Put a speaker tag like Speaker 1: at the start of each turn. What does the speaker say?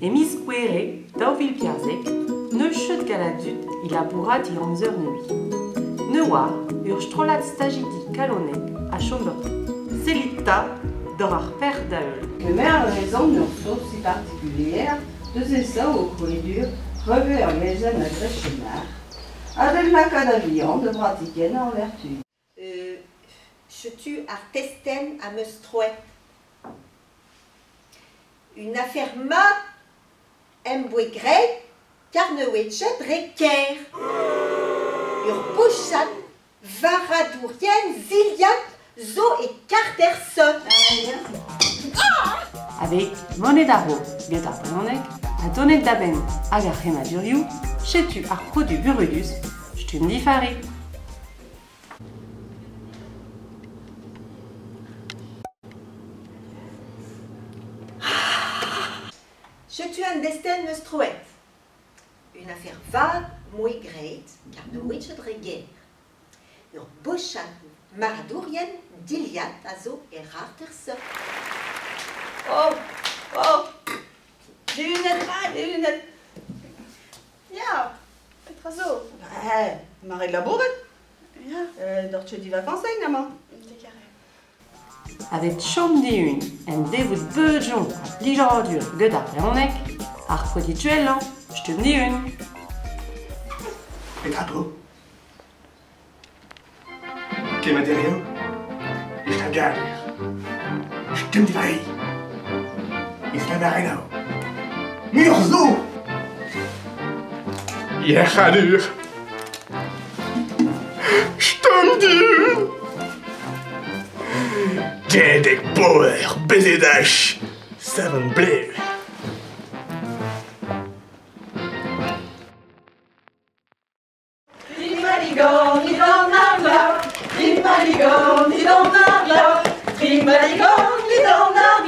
Speaker 1: et Miss Quere, Dauvil Piarzek, ne chut galadut, il a bourrat y amzer nuit. Ne war, strolat stagidi kalonek, à Chomber. Célita, dorar père d'aeul.
Speaker 2: Que mère raison d'une chose si particulière, de ces ça au corridor, revers les âmes à Gréchenard, avec la cadavion de pratiquer en vertu.
Speaker 3: Je tue artesten à Meustroet. Une affaire ma emboué grec, car ne wetchet requer. Urbouchat, varadourien, ziliat, zo et carterson.
Speaker 1: Avec monnaie d'arro, guetar panonek, à donner d'aben, agarrema duriou, chetu arco du burudus, j'tum diffari.
Speaker 3: Je tue un destin Meustroet. Une affaire vague, muy great, car ne witchet reguer. Urbouchat, maradourien, diliat, azo et carterson. Oh, des lunettes.
Speaker 4: Ja, Petrazo.
Speaker 2: Marie de la Bourrette. Dortje die vacances, maman.
Speaker 1: Avec chom di une, en dévout beudjon, ligeordur, guetar panonek, arco di tuellan, j'tum di une.
Speaker 5: Petrato. Che materio? Ista galer. J'tum diffari. Ista dareno. Murzo! Yechadur! J'tum di! Jedek Power, BZH, Seven Bleu.
Speaker 4: Trimaligon, il en a là. Trimaligon, il en a là. Trimaligon, il en a